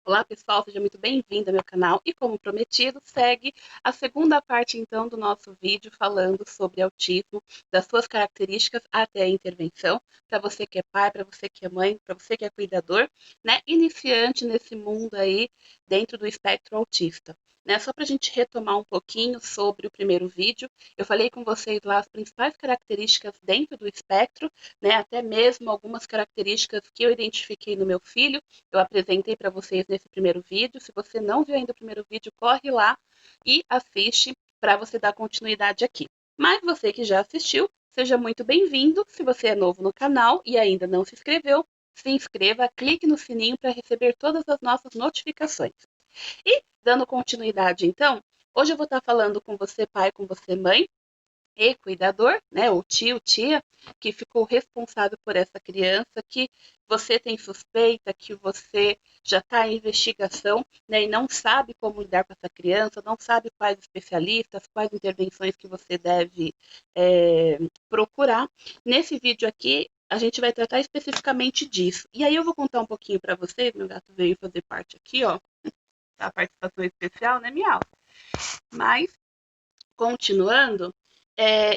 Olá pessoal, seja muito bem-vindo ao meu canal e como prometido, segue a segunda parte então do nosso vídeo falando sobre autismo, das suas características até a intervenção, para você que é pai, para você que é mãe, para você que é cuidador, né, iniciante nesse mundo aí dentro do espectro autista. Né, só para a gente retomar um pouquinho sobre o primeiro vídeo, eu falei com vocês lá as principais características dentro do espectro, né, até mesmo algumas características que eu identifiquei no meu filho, eu apresentei para vocês nesse primeiro vídeo. Se você não viu ainda o primeiro vídeo, corre lá e assiste para você dar continuidade aqui. Mas você que já assistiu, seja muito bem-vindo. Se você é novo no canal e ainda não se inscreveu, se inscreva, clique no sininho para receber todas as nossas notificações. E, dando continuidade, então, hoje eu vou estar falando com você, pai, com você, mãe, e cuidador, né, ou tio, tia, que ficou responsável por essa criança, que você tem suspeita, que você já está em investigação, né, e não sabe como lidar com essa criança, não sabe quais especialistas, quais intervenções que você deve procurar. Nesse vídeo aqui, a gente vai tratar especificamente disso. E aí eu vou contar um pouquinho para vocês, meu gato veio fazer parte aqui, ó, a participação especial, né, Miau? Mas continuando,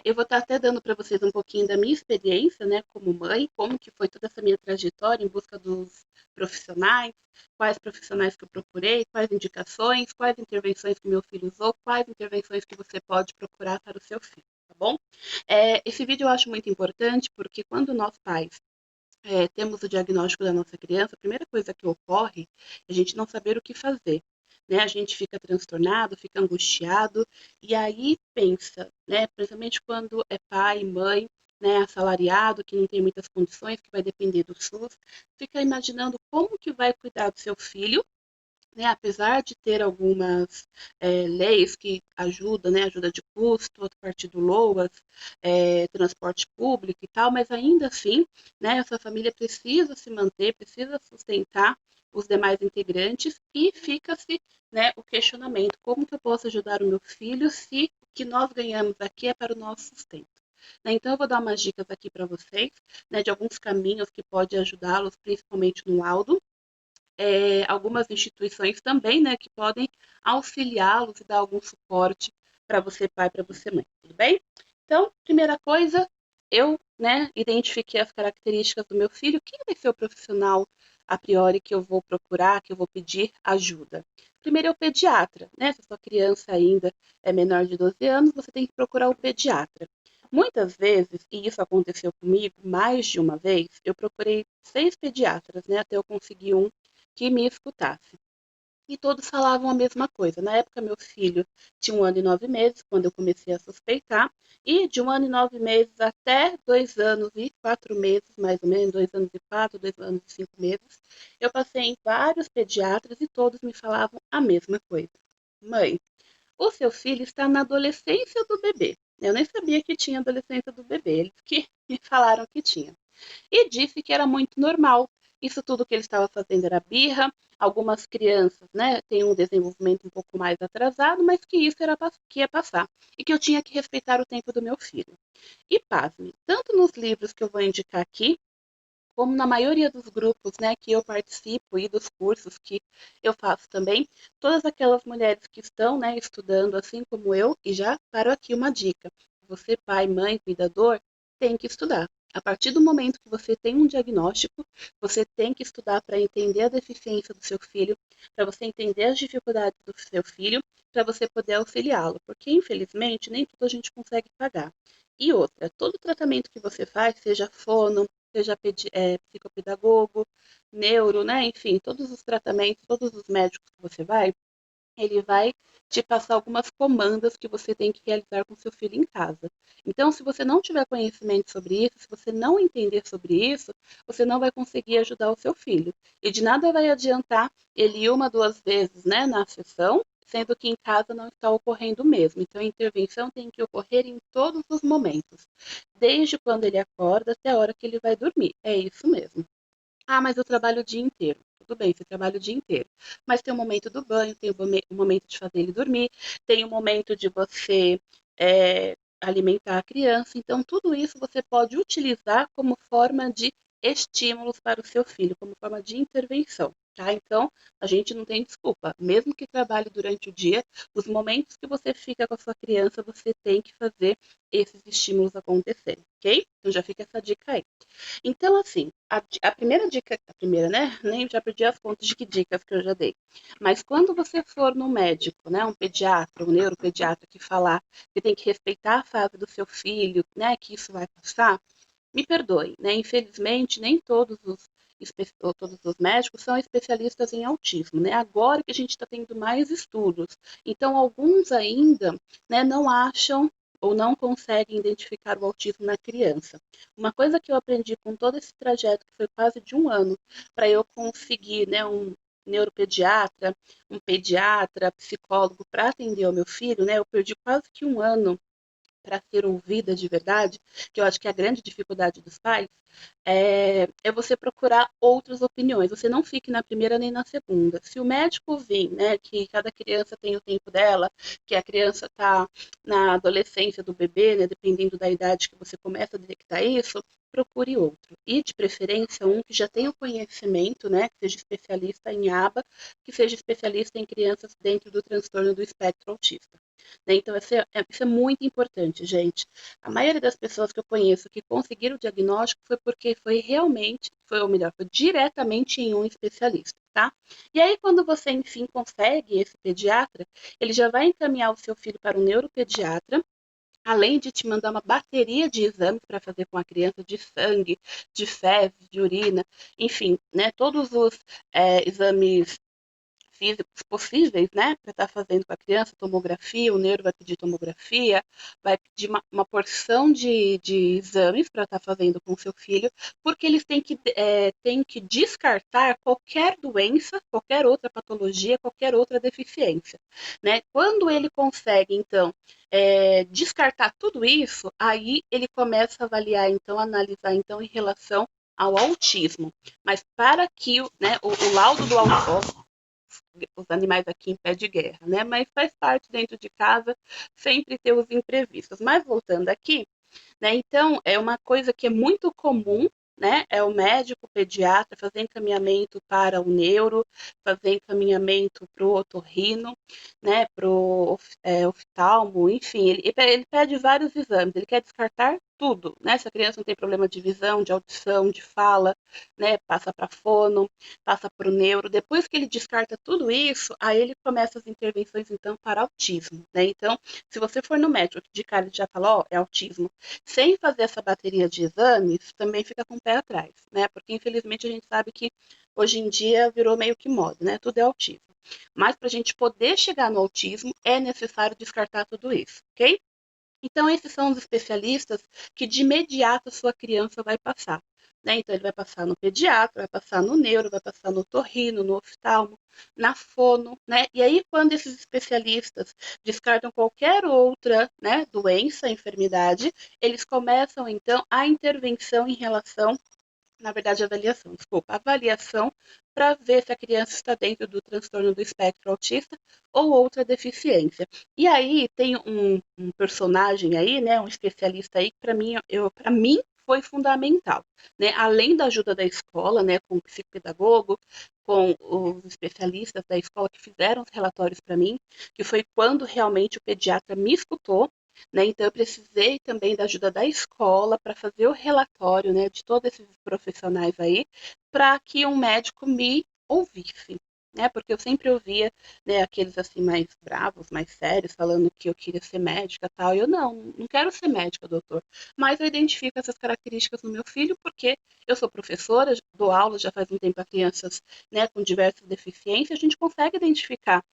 eu vou estar até dando para vocês um pouquinho da minha experiência, né, como mãe, como que foi toda essa minha trajetória em busca dos profissionais, quais profissionais que eu procurei, quais indicações, quais intervenções que meu filho usou, quais intervenções que você pode procurar para o seu filho, tá bom? Esse vídeo eu acho muito importante porque quando nós pais temos o diagnóstico da nossa criança, a primeira coisa que ocorre é a gente não saber o que fazer. Né? A gente fica transtornado, fica angustiado, e aí pensa, né? Principalmente quando é pai, mãe, né? Assalariado, que não tem muitas condições, que vai depender do SUS, fica imaginando como que vai cuidar do seu filho, né, apesar de ter algumas leis que ajudam, né, ajuda de custo, outra parte do LOAS, transporte público e tal, mas ainda assim, né, essa família precisa se manter, precisa sustentar os demais integrantes e fica-se, né, o questionamento, como que eu posso ajudar o meu filho se o que nós ganhamos aqui é para o nosso sustento? Né, então, eu vou dar umas dicas aqui para vocês, né, de alguns caminhos que pode ajudá-los, principalmente no laudo, algumas instituições também, né, que podem auxiliá-los e dar algum suporte para você pai, para você mãe, tudo bem? Então, primeira coisa, eu, né, identifiquei as características do meu filho, quem vai ser o profissional a priori que eu vou procurar, que eu vou pedir ajuda? Primeiro é o pediatra, né, se a sua criança ainda é menor de 12 anos, você tem que procurar o pediatra. Muitas vezes, e isso aconteceu comigo mais de uma vez, eu procurei 6 pediatras, né, até eu conseguir um que me escutasse. E todos falavam a mesma coisa. Na época, meu filho tinha 1 ano e 9 meses, quando eu comecei a suspeitar, e de 1 ano e 9 meses até 2 anos e 4 meses, mais ou menos, 2 anos e 4, 2 anos e 5 meses, eu passei em vários pediatras e todos me falavam a mesma coisa. Mãe, o seu filho está na adolescência do bebê. Eu nem sabia que tinha adolescência do bebê, eles que me falaram que tinha e disse que era muito normal. Isso tudo que ele estava fazendo era birra. Algumas crianças, né, têm um desenvolvimento um pouco mais atrasado, mas que isso era que ia passar e que eu tinha que respeitar o tempo do meu filho. E pasme, tanto nos livros que eu vou indicar aqui, como na maioria dos grupos, né, que eu participo e dos cursos que eu faço também, todas aquelas mulheres que estão, né, estudando assim como eu, e já paro aqui uma dica. Você, pai, mãe, cuidador, tem que estudar. A partir do momento que você tem um diagnóstico, você tem que estudar para entender a deficiência do seu filho, para você entender as dificuldades do seu filho, para você poder auxiliá-lo, porque infelizmente nem tudo a gente consegue pagar. E outra, todo tratamento que você faz, seja fono, seja psicopedagogo, neuro, né? Enfim, todos os tratamentos, todos os médicos que você vai, ele vai te passar algumas comandas que você tem que realizar com seu filho em casa. Então, se você não tiver conhecimento sobre isso, se você não entender sobre isso, você não vai conseguir ajudar o seu filho. E de nada vai adiantar ele ir 1, 2 vezes, né, na sessão, sendo que em casa não está ocorrendo o mesmo. Então, a intervenção tem que ocorrer em todos os momentos, desde quando ele acorda até a hora que ele vai dormir. É isso mesmo. Ah, mas eu trabalho o dia inteiro. Tudo bem, você trabalha o dia inteiro. Mas tem o momento do banho, tem o momento de fazer ele dormir, tem o momento de você alimentar a criança. Então, tudo isso você pode utilizar como forma de estímulos para o seu filho, como forma de intervenção. tá? Então, a gente não tem desculpa. Mesmo que trabalhe durante o dia, os momentos que você fica com a sua criança, você tem que fazer esses estímulos acontecerem, ok? Então já fica essa dica aí. Então, assim, a primeira dica, a primeira, né? Nem já perdi as contas de que dicas que eu já dei. Mas quando você for no médico, né? Um pediatra, um neuropediatra que falar que tem que respeitar a fase do seu filho, né? Que isso vai passar, me perdoe, né? Infelizmente, nem todos os médicos são especialistas em autismo, né? Agora que a gente está tendo mais estudos, então alguns ainda, né, não acham ou não conseguem identificar o autismo na criança. Uma coisa que eu aprendi com todo esse trajeto, que foi quase de um ano, para eu conseguir, né, um neuropediatra, um pediatra, psicólogo para atender o meu filho, né? Eu perdi quase que um ano para ser ouvida de verdade, que eu acho que é a grande dificuldade dos pais, é você procurar outras opiniões. Você não fique na primeira nem na segunda. Se o médico vir, né, que cada criança tem o tempo dela, que a criança está na adolescência do bebê, né, dependendo da idade que você começa a detectar isso, procure outro. E, de preferência, um que já tenha o conhecimento, né, que seja especialista em aba, que seja especialista em crianças dentro do transtorno do espectro autista. Né? Então, isso é muito importante, gente. A maioria das pessoas que eu conheço que conseguiram o diagnóstico foi porque foi realmente, foi, ou melhor, foi diretamente em um especialista, tá? E aí, quando você, enfim, consegue esse pediatra, ele já vai encaminhar o seu filho para um neuropediatra, além de te mandar uma bateria de exames para fazer com a criança, de sangue, de fezes, de urina, enfim, né? Todos os exames físicos possíveis, né, para estar fazendo com a criança, tomografia, o neuro vai pedir tomografia, vai pedir uma porção de exames para estar fazendo com o seu filho, porque eles têm que descartar qualquer doença, qualquer outra patologia, qualquer outra deficiência, né? Quando ele consegue, então, descartar tudo isso, aí ele começa a avaliar, então, analisar, então, em relação ao autismo. Mas para que né, o laudo do autismo, os animais aqui em pé de guerra, né? Mas faz parte dentro de casa sempre ter os imprevistos. Mas voltando aqui, né? Então, é uma coisa que é muito comum, né? É o médico, o pediatra fazer encaminhamento para o neuro, fazer encaminhamento para o otorrino, né? Para o oftalmo, enfim, ele pede vários exames, ele quer descartar tudo, né? Se a criança não tem problema de visão, de audição, de fala, né? Passa para fono, passa para o neuro. Depois que ele descarta tudo isso, aí ele começa as intervenções, então, para autismo, né? Então, se você for no médico, de cara ele já fala, ó, é autismo, sem fazer essa bateria de exames, também fica com o pé atrás, né? Porque infelizmente a gente sabe que hoje em dia virou meio que moda, né? Tudo é autismo. Mas para a gente poder chegar no autismo, é necessário descartar tudo isso, ok? Então, esses são os especialistas que de imediato a sua criança vai passar. Né? Então, ele vai passar no pediatra, vai passar no neuro, vai passar no otorrino, no oftalmo, na fono, né? E aí, quando esses especialistas descartam qualquer outra, né, doença, enfermidade, eles começam, então, a intervenção em relação, na verdade, avaliação, desculpa, avaliação para ver se a criança está dentro do transtorno do espectro autista ou outra deficiência. E aí tem um personagem aí, né, um especialista aí que para mim foi fundamental, né? Além da ajuda da escola, né, com o psicopedagogo, com os especialistas da escola que fizeram os relatórios para mim, que foi quando realmente o pediatra me escutou, né? Então, eu precisei também da ajuda da escola para fazer o relatório, né, de todos esses profissionais aí, para que um médico me ouvisse. Né, porque eu sempre ouvia, né, aqueles assim mais bravos, mais sérios, falando que eu queria ser médica e tal. E eu não quero ser médica, doutor. Mas eu identifico essas características no meu filho porque eu sou professora, dou aula já faz um tempo a crianças, né, com diversas deficiências. A gente consegue identificar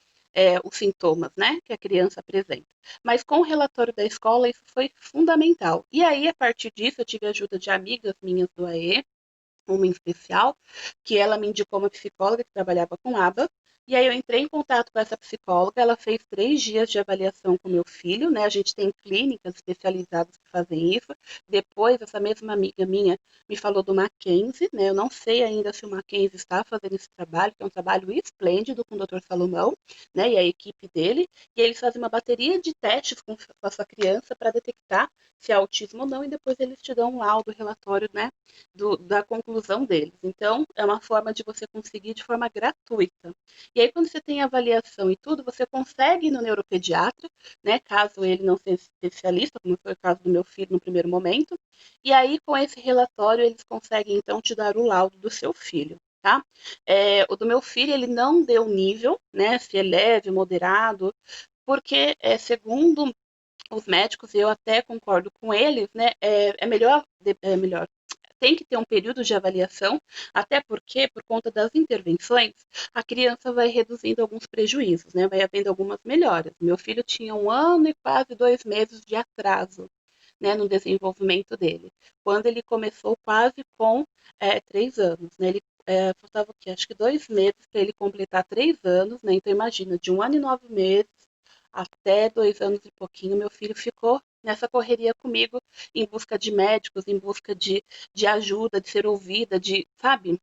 os sintomas, né, que a criança apresenta. Mas com o relatório da escola, isso foi fundamental. E aí, a partir disso, eu tive a ajuda de amigas minhas do AE, uma em especial, que ela me indicou uma psicóloga que trabalhava com ABA, E aí eu entrei em contato com essa psicóloga, ela fez 3 dias de avaliação com meu filho, né? A gente tem clínicas especializadas que fazem isso. Depois, essa mesma amiga minha me falou do Mackenzie, né? Eu não sei ainda se o Mackenzie está fazendo esse trabalho, que é um trabalho esplêndido com o Dr. Salomão, né? E a equipe dele. E eles fazem uma bateria de testes com a sua criança para detectar se é autismo ou não, e depois eles te dão um laudo, relatório, né? Da conclusão deles. Então, é uma forma de você conseguir de forma gratuita. E aí, quando você tem avaliação e tudo, você consegue ir no neuropediatra, né? Caso ele não seja especialista, como foi o caso do meu filho no primeiro momento. E aí, com esse relatório, eles conseguem, então, te dar o laudo do seu filho. Tá? O do meu filho, ele não deu nível, né? Se é leve, moderado, porque, segundo os médicos, e eu até concordo com eles, né? É melhor tem que ter um período de avaliação, até porque, por conta das intervenções, a criança vai reduzindo alguns prejuízos, né? Vai havendo algumas melhoras. Meu filho tinha 1 ano e quase 2 meses de atraso, né, no desenvolvimento dele. Quando ele começou quase com 3 anos, né? Ele faltava o quê? Acho que 2 meses para ele completar 3 anos, né? Então imagina, de 1 ano e 9 meses até 2 anos e pouquinho, meu filho ficou nessa correria comigo, em busca de médicos, em busca de ajuda, de ser ouvida, de, sabe,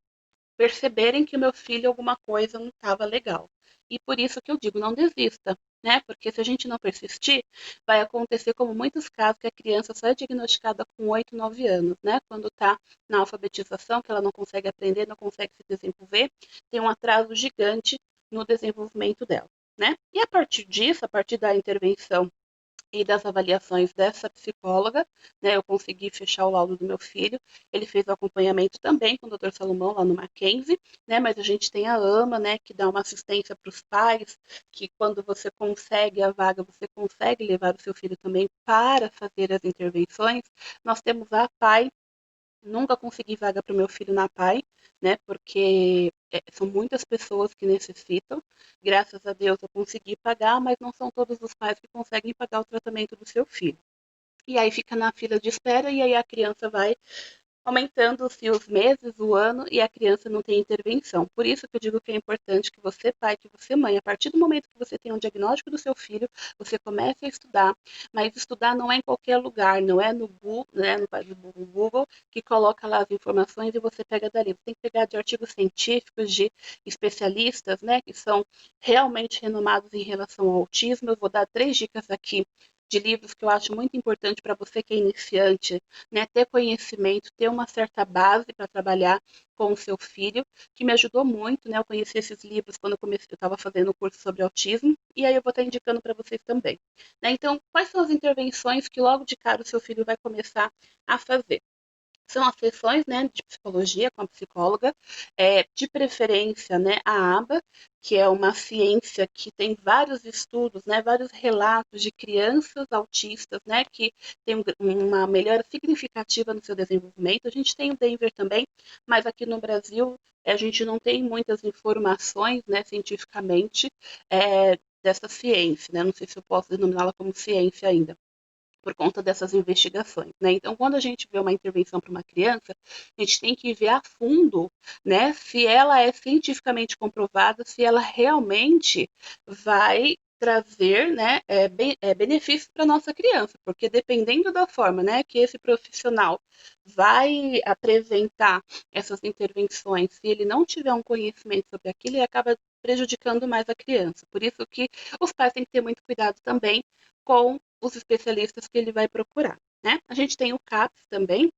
perceberem que o meu filho alguma coisa não estava legal. E por isso que eu digo, não desista, né? Porque se a gente não persistir, vai acontecer como muitos casos que a criança só é diagnosticada com 8, 9 anos, né? Quando está na alfabetização, que ela não consegue aprender, não consegue se desenvolver, tem um atraso gigante no desenvolvimento dela, né? E a partir disso, a partir da intervenção e das avaliações dessa psicóloga, né, eu consegui fechar o laudo do meu filho. Ele fez o acompanhamento também com o Dr. Salomão lá no Mackenzie, né, mas a gente tem a AMA, né, que dá uma assistência para os pais, que quando você consegue a vaga, você consegue levar o seu filho também para fazer as intervenções. Nós temos a PAI. Nunca consegui vaga para o meu filho na PAI, né? Porque são muitas pessoas que necessitam. Graças a Deus eu consegui pagar, mas não são todos os pais que conseguem pagar o tratamento do seu filho. E aí fica na fila de espera e aí a criança vai aumentando-se os meses, o ano, e a criança não tem intervenção. Por isso que eu digo que é importante que você, pai, que você, mãe, a partir do momento que você tem um diagnóstico do seu filho, você comece a estudar, mas estudar não é em qualquer lugar, não é no Google, né, no Google que coloca lá as informações e você pega dali. Você tem que pegar de artigos científicos, de especialistas, né, que são realmente renomados em relação ao autismo. Eu vou dar 3 dicas aqui de livros que eu acho muito importante para você que é iniciante, né, ter conhecimento, ter uma certa base para trabalhar com o seu filho, que me ajudou muito, né? Eu conheci esses livros quando eu estava fazendo o curso sobre autismo, e aí eu vou estar indicando para vocês também. Né? Então, quais são as intervenções que logo de cara o seu filho vai começar a fazer? São as sessões, né, de psicologia com a psicóloga, de preferência, né, a aba, que é uma ciência que tem vários estudos, né, vários relatos de crianças autistas, né, que têm uma melhora significativa no seu desenvolvimento. A gente tem o Denver também, mas aqui no Brasil a gente não tem muitas informações, né, cientificamente, dessa ciência, né, não sei se eu posso denominá-la como ciência ainda por conta dessas investigações, né? Então, quando a gente vê uma intervenção para uma criança, a gente tem que ver a fundo, né, se ela é cientificamente comprovada, se ela realmente vai trazer, né, benefícios para nossa criança, porque dependendo da forma, né, que esse profissional vai apresentar essas intervenções, se ele não tiver um conhecimento sobre aquilo, ele acaba prejudicando mais a criança. Por isso que os pais têm que ter muito cuidado também com os especialistas que ele vai procurar, né? A gente tem o CAPS também,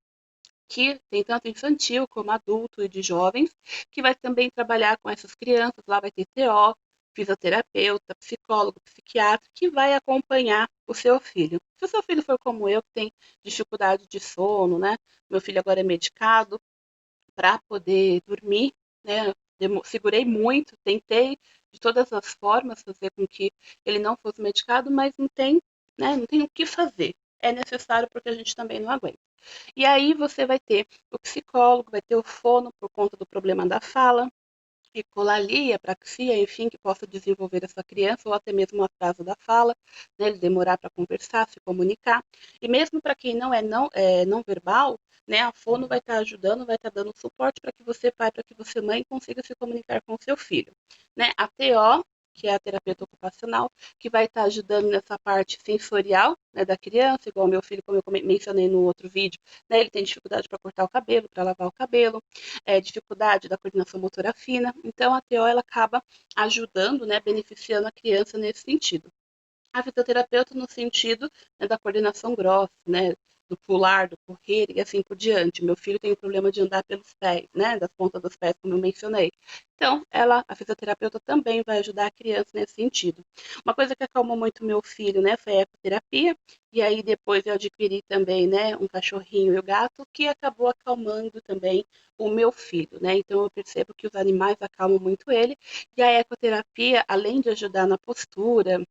que tem tanto infantil como adulto e de jovens, que vai também trabalhar com essas crianças. Lá vai ter TO, fisioterapeuta, psicólogo, psiquiatra, que vai acompanhar o seu filho. Se o seu filho for como eu, que tem dificuldade de sono, né? Meu filho agora é medicado para poder dormir, né? Segurei muito, tentei de todas as formas fazer com que ele não fosse medicado, mas não tem, né? Não tem o que fazer. É necessário porque a gente também não aguenta. E aí você vai ter o psicólogo, vai ter o fono por conta do problema da fala, ecolalia, apraxia, enfim, que possa desenvolver essa criança, ou até mesmo o atraso da fala, né, ele demorar para conversar, se comunicar. E mesmo para quem não verbal, né, a fono vai estar ajudando, vai estar dando suporte para que você, pai, para que você, mãe, consiga se comunicar com o seu filho. Né? A TO, que é a terapeuta ocupacional, que vai estar ajudando nessa parte sensorial, né, da criança, igual meu filho, como eu mencionei no outro vídeo, né, ele tem dificuldade para cortar o cabelo, para lavar o cabelo, dificuldade da coordenação motora fina. Então, a TO ela acaba ajudando, né, beneficiando a criança nesse sentido. A fisioterapeuta no sentido, né, da coordenação grossa, né, do pular, do correr e assim por diante. Meu filho tem um problema de andar pelos pés, né, das pontas dos pés, como eu mencionei. Então, a fisioterapeuta também vai ajudar a criança nesse sentido. Uma coisa que acalmou muito meu filho, né, foi a ecoterapia. E aí depois eu adquiri também, né, um cachorrinho e o gato, que acabou acalmando também o meu filho, né? Então eu percebo que os animais acalmam muito ele. E a ecoterapia, além de ajudar na postura,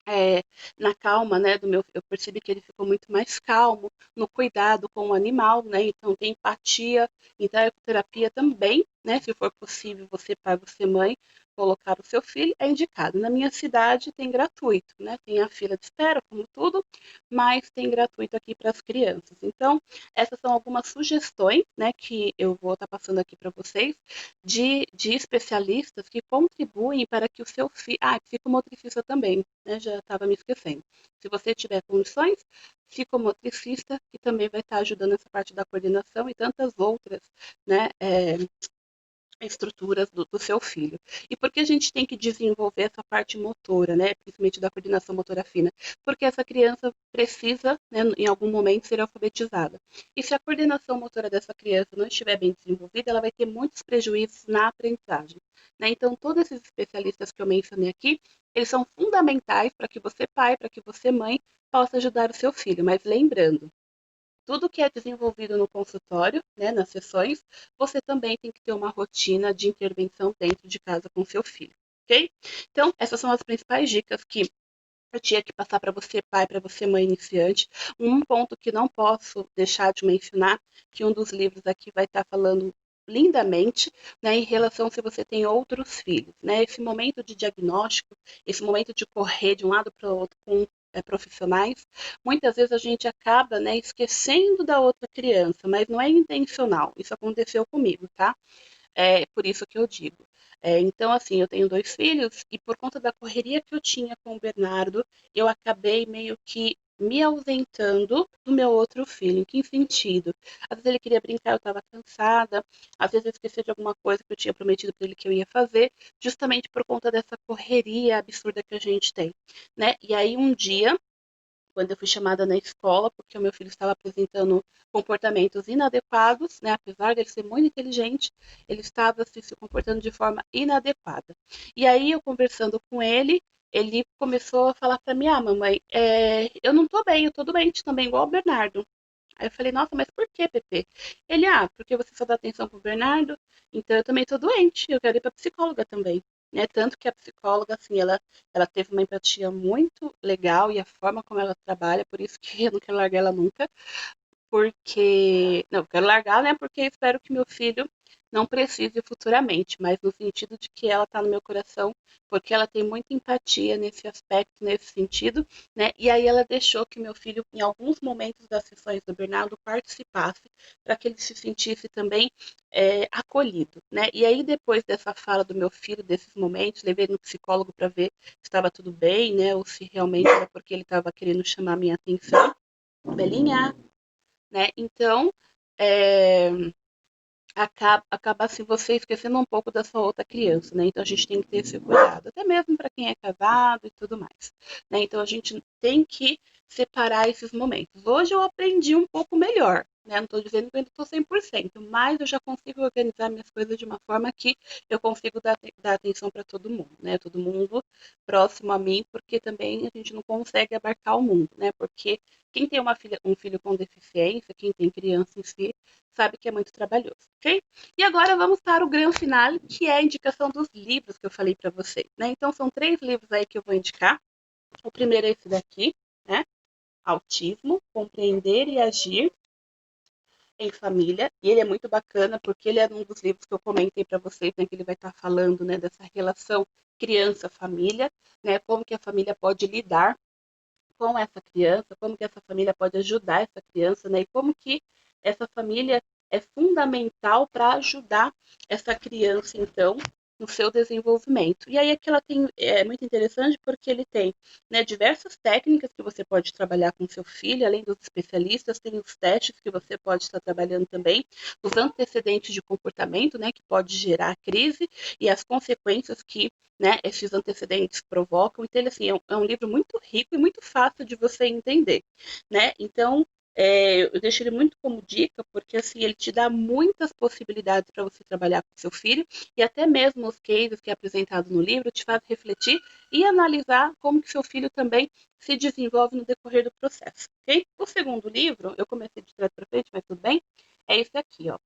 é, na calma, né, eu percebi que ele ficou muito mais calmo no cuidado com o animal, né, então tem empatia, então a ecoterapia também, né, se for possível, você pai, você mãe, colocar o seu filho, é indicado. Na minha cidade tem gratuito, né, tem a fila de espera, como tudo, mas tem gratuito aqui para as crianças. Então, essas são algumas sugestões, né, que eu vou estar passando aqui para vocês, de especialistas que contribuem para que o seu filho... Ah, psicomotricista também, né? Já estava me esquecendo. Se você tiver condições, psicomotricista, que também vai estar ajudando essa parte da coordenação e tantas outras, né? Estruturas do seu filho. E por que a gente tem que desenvolver essa parte motora, né, principalmente da coordenação motora fina? Porque essa criança precisa, né, em algum momento, ser alfabetizada. E se a coordenação motora dessa criança não estiver bem desenvolvida, ela vai ter muitos prejuízos na aprendizagem. Né? Então, todos esses especialistas que eu mencionei aqui, eles são fundamentais para que você, pai, para que você, mãe, possa ajudar o seu filho. Mas lembrando, tudo que é desenvolvido no consultório, né, nas sessões, você também tem que ter uma rotina de intervenção dentro de casa com seu filho, ok? Então, essas são as principais dicas que eu tinha que passar para você, pai, para você, mãe iniciante. Um ponto que não posso deixar de mencionar, que um dos livros aqui vai estar falando lindamente, né, em relação se você tem outros filhos, né, esse momento de diagnóstico, esse momento de correr de um lado para o outro com profissionais, muitas vezes a gente acaba, né, esquecendo da outra criança, mas não é intencional, isso aconteceu comigo, tá? É por isso que eu digo. Então, assim, eu tenho dois filhos e por conta da correria que eu tinha com o Bernardo, eu acabei meio que me ausentando do meu outro filho. Em que sentido? Às vezes ele queria brincar, eu estava cansada, às vezes eu esqueci de alguma coisa que eu tinha prometido para ele que eu ia fazer, justamente por conta dessa correria absurda que a gente tem, né? E aí um dia quando eu fui chamada na escola, porque o meu filho estava apresentando comportamentos inadequados, né? Apesar de ele ser muito inteligente, ele estava se comportando de forma inadequada. E aí, eu conversando com ele começou a falar para mim: Ah, mamãe, eu não tô bem, eu tô doente também, igual o Bernardo. Aí eu falei: Nossa, mas por que, Pepe? Ele: Ah, porque você só dá atenção pro Bernardo, então eu também tô doente, eu quero ir pra psicóloga também. Né? Tanto que a psicóloga, assim, ela teve uma empatia muito legal e a forma como ela trabalha, por isso que eu não quero largar ela nunca, porque. Não, eu quero largar, né? Porque eu espero que meu filho não precise futuramente, mas no sentido de que ela está no meu coração, porque ela tem muita empatia nesse aspecto, nesse sentido, né? E aí ela deixou que meu filho, em alguns momentos das sessões do Bernardo, participasse, para que ele se sentisse também acolhido, né? E aí, depois dessa fala do meu filho, desses momentos, levei no psicólogo para ver se estava tudo bem, né? Ou se realmente era porque ele estava querendo chamar minha atenção. Belinha, né? Então, é, acaba assim você esquecendo um pouco da sua outra criança, né? Então a gente tem que ter esse cuidado, até mesmo para quem é casado e tudo mais, né? Então a gente tem que separar esses momentos. Hoje eu aprendi um pouco melhor, né? Não estou dizendo que eu ainda estou 100%, mas eu já consigo organizar minhas coisas de uma forma que eu consigo dar atenção para todo mundo, né? Todo mundo próximo a mim, porque também a gente não consegue abarcar o mundo, né? Porque quem tem um filho com deficiência, quem tem criança em si, sabe que é muito trabalhoso, ok? E agora vamos para o grande final, que é a indicação dos livros que eu falei para vocês, né? Então são 3 livros aí que eu vou indicar. O primeiro é esse daqui, né? Autismo, Compreender e Agir, em família, e ele é muito bacana porque ele é um dos livros que eu comentei para vocês, né, que ele vai estar falando, né, dessa relação criança-família, né, como que a família pode lidar com essa criança, como que essa família pode ajudar essa criança, né, e como que essa família é fundamental para ajudar essa criança, então, no seu desenvolvimento. E aí aqui ela tem, é muito interessante porque ele tem, né, diversas técnicas que você pode trabalhar com seu filho, além dos especialistas, tem os testes que você pode estar trabalhando também, os antecedentes de comportamento, né, que pode gerar crise e as consequências que, né, esses antecedentes provocam. Então, ele, assim, é um livro muito rico e muito fácil de você entender, né? Então, eu deixo ele muito como dica, porque assim, ele te dá muitas possibilidades para você trabalhar com seu filho, e até mesmo os cases que é apresentado no livro te faz refletir e analisar como que seu filho também se desenvolve no decorrer do processo, ok? O segundo livro, eu comecei de trás para frente, mas tudo bem, é esse aqui, ó,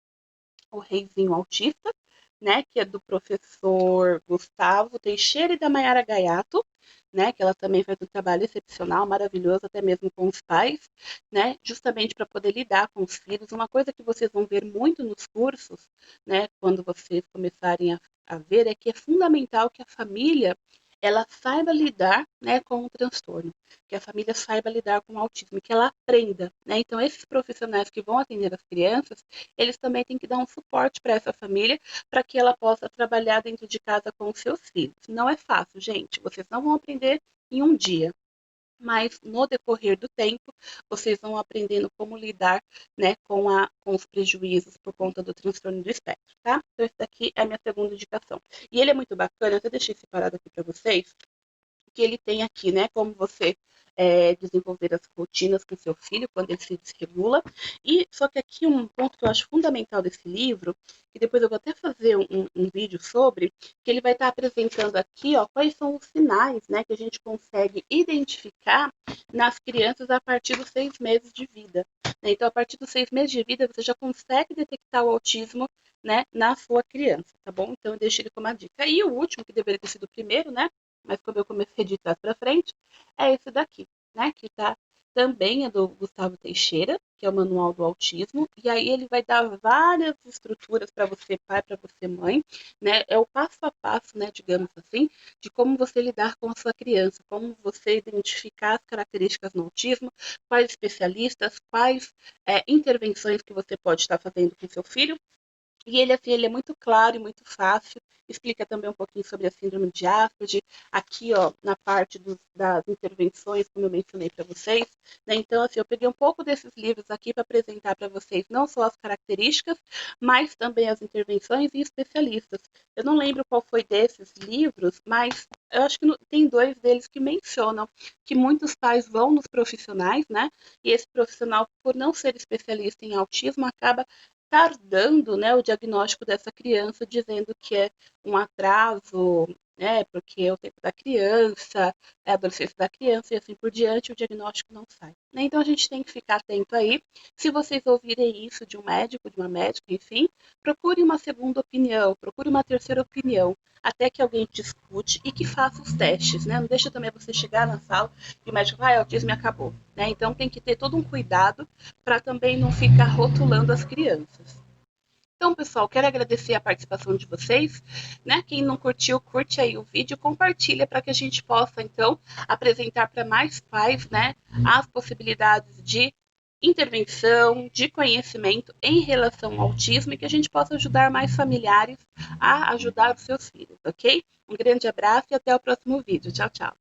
O Reizinho Autista, né, que é do professor Gustavo Teixeira e da Mayara Gaiato, né, que ela também faz um trabalho excepcional, maravilhoso, até mesmo com os pais, né, justamente para poder lidar com os filhos. Uma coisa que vocês vão ver muito nos cursos, né, quando vocês começarem a ver, é que é fundamental que a família ela saiba lidar, né, com o transtorno, que a família saiba lidar com o autismo, que ela aprenda, né? Então, esses profissionais que vão atender as crianças, eles também têm que dar um suporte para essa família, para que ela possa trabalhar dentro de casa com os seus filhos. Não é fácil, gente. Vocês não vão aprender em um dia, mas no decorrer do tempo, vocês vão aprendendo como lidar, né, com os prejuízos por conta do transtorno do espectro, tá? Então, esse daqui é a minha segunda indicação. E ele é muito bacana, eu até deixei separado aqui para vocês, que ele tem aqui, né? Como você desenvolver as rotinas com seu filho quando ele se desregula. E só que aqui um ponto que eu acho fundamental desse livro, que depois eu vou até fazer um vídeo sobre, que ele vai estar apresentando aqui, ó, quais são os sinais, né, que a gente consegue identificar nas crianças a partir dos 6 meses de vida. Então, a partir dos 6 meses de vida, você já consegue detectar o autismo, né, na sua criança, tá bom? Então, eu deixo ele como uma dica. E o último, que deveria ter sido o primeiro, né? Mas como eu comecei de trás para frente, é esse daqui, né? Que tá também é do Gustavo Teixeira, que é o Manual do Autismo, e aí ele vai dar várias estruturas para você, pai, para você, mãe, né? É o passo a passo, né, digamos assim, de como você lidar com a sua criança, como você identificar as características no autismo, quais especialistas, quais intervenções que você pode estar fazendo com seu filho, e ele, assim, ele é muito claro e muito fácil, explica também um pouquinho sobre a síndrome de Asperger, aqui, ó, na parte das intervenções, como eu mencionei para vocês, né? Então, assim, eu peguei um pouco desses livros aqui para apresentar para vocês não só as características, mas também as intervenções e especialistas. Eu não lembro qual foi desses livros, mas eu acho que tem dois deles que mencionam que muitos pais vão nos profissionais, né? E esse profissional, por não ser especialista em autismo, acaba tardando, né, o diagnóstico dessa criança, dizendo que é um atraso, né, porque é o tempo da criança, é a adolescência da criança e assim por diante, o diagnóstico não sai. Né? Então a gente tem que ficar atento aí. Se vocês ouvirem isso de um médico, de uma médica, enfim, procure uma segunda opinião, procure uma terceira opinião, até que alguém te escute e que faça os testes, né? Não deixa também você chegar na sala e o médico vai, autismo e acabou, né? Então tem que ter todo um cuidado para também não ficar rotulando as crianças. Então, pessoal, quero agradecer a participação de vocês, né? Quem não curtiu, curte aí o vídeo, compartilha para que a gente possa, então, apresentar para mais pais, né, as possibilidades de intervenção, de conhecimento em relação ao autismo e que a gente possa ajudar mais familiares a ajudar os seus filhos, ok? Um grande abraço e até o próximo vídeo. Tchau, tchau.